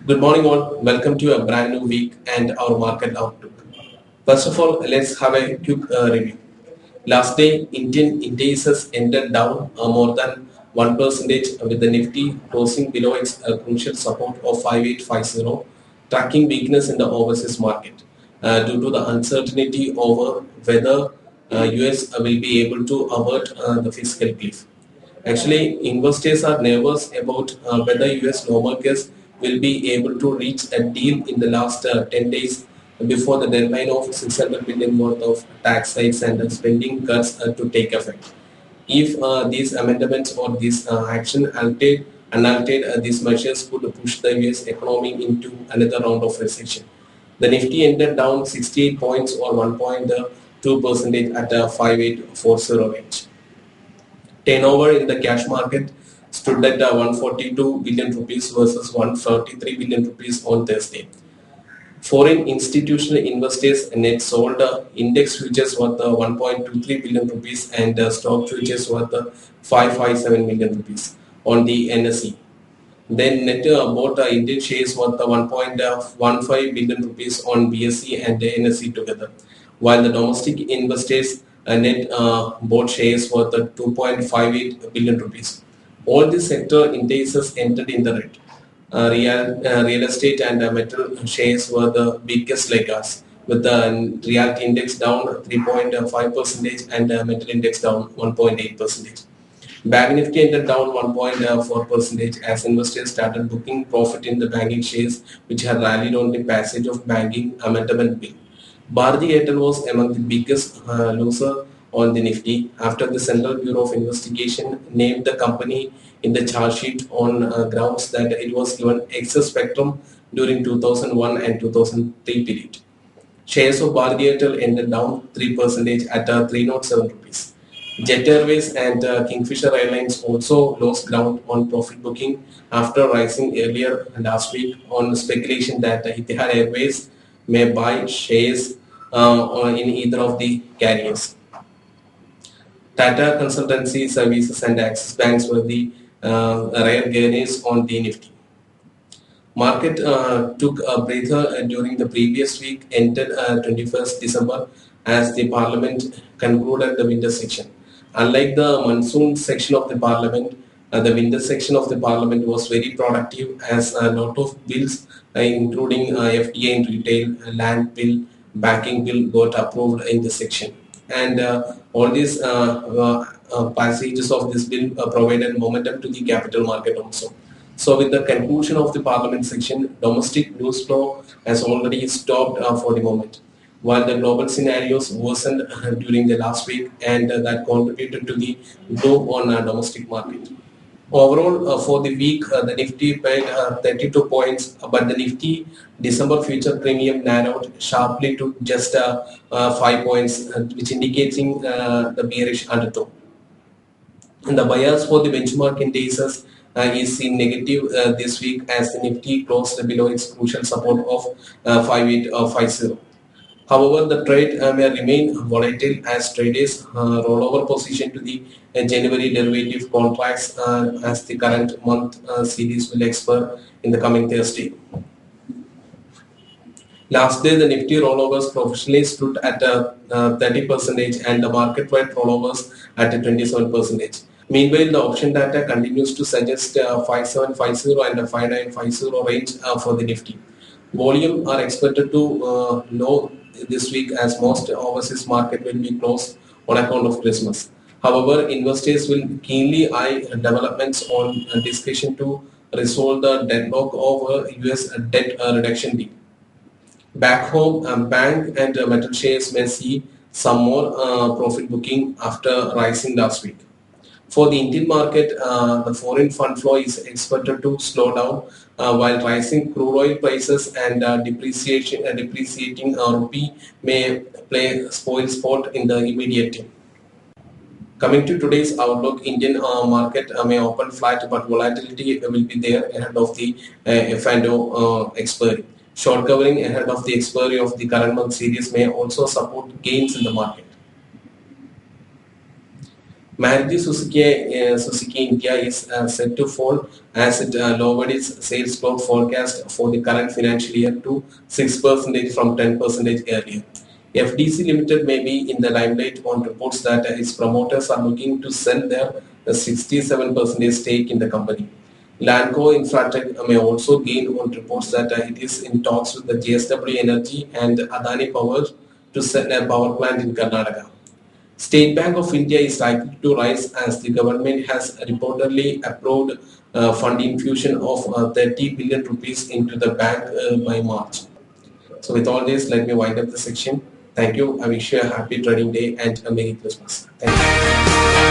Good morning, all. Welcome to a brand new week and our market outlook. First of all, let's have a quick review. Last day, Indian indices ended down more than 1% with the Nifty closing below its crucial support of 5850, tracking weakness in the overseas market due to the uncertainty over whether US will be able to avert the fiscal cliff. Actually, investors are nervous about whether US lawmakers will be able to reach a deal in the last 10 days before the deadline of 600 billion worth of tax hikes and spending cuts to take effect. If these amendments or this action unaltered, these measures could push the US economy into another round of recession. The Nifty ended down 68 points or 1.2% at a 5840 range. Turnover in the cash market stood at 142 billion rupees versus 133 billion rupees on Thursday. Foreign institutional investors net sold index futures worth 1.23 billion rupees and stock futures worth 557 million rupees on the NSE. Then net bought Indian shares worth 1.15 billion rupees on BSE and NSE together, while the domestic investors net bought shares worth 2.58 billion rupees. All the sector indices entered in the red. Real estate and metal shares were the biggest laggers, with the realty index down 3.5% and metal index down 1.8%. Bank Nifty ended down 1.4% as investors started booking profit in the banking shares, which had rallied on the passage of banking amendment bill. Bharati Airtel was among the biggest loser on the Nifty after the Central Bureau of Investigation named the company in the charge sheet on grounds that it was given excess spectrum during 2001 and 2003 period. Shares of Bharati Airtel ended down 3% at 307 rupees. Jet Airways and Kingfisher Airlines also lost ground on profit booking after rising earlier last week on speculation that Etihad Airways may buy shares in either of the carriers. Tata Consultancy Services and Axis Banks were the rare gainers on the Nifty. Market took a breather during the previous week, ended 21st December, as the Parliament concluded the winter session. Unlike the monsoon section of the Parliament, the winter section of the Parliament was very productive as a lot of bills, including FDI in retail, land bill, banking bill, got approved in the section. And all these passages of this bill provided momentum to the capital market also. So with the conclusion of the parliament section, domestic news flow has already stopped for the moment, while the global scenarios worsened during the last week and that contributed to the gloom on domestic market. Overall, for the week, the Nifty paid 32 points, but the Nifty December future premium narrowed sharply to just 5 points, which indicating the bearish undertone. And the bias for the benchmark indices is seen negative this week as the Nifty closed below its crucial support of 5850. However, the trade may remain volatile as traders roll over position to the January derivative contracts as the current month series will expire in the coming Thursday. Last day, the Nifty rollovers professionally stood at 30% and the market-wide rollovers at 27%. Meanwhile, the option data continues to suggest 5750 and 5950 range for the Nifty. Volume are expected to low this week as most overseas market will be closed on account of Christmas. However, investors will keenly eye developments on discussion to resolve the deadlock of US debt reduction deal. Back home, bank and metal shares may see some more profit booking after rising last week. For the Indian market, the foreign fund flow is expected to slow down while rising crude oil prices and depreciating rupee may play spoil sport in the immediate term. Coming to today's outlook, Indian market may open flat, but volatility will be there ahead of the F&O expiry. Short covering ahead of the expiry of the current month series may also support gains in the market. Maruti Suzuki India is set to fall as it lowered its sales growth forecast for the current financial year to 6% from 10% earlier. FDC Limited may be in the limelight on reports that its promoters are looking to sell their 67% stake in the company. Lanco Infratech may also gain on reports that it is in talks with the JSW Energy and Adani Power to sell a power plant in Karnataka. State Bank of India is likely to rise as the government has reportedly approved fund infusion of 30 billion rupees into the bank by March. So with all this, let me wind up the section. Thank you. I wish you a happy trading day and a Merry Christmas. Thank you.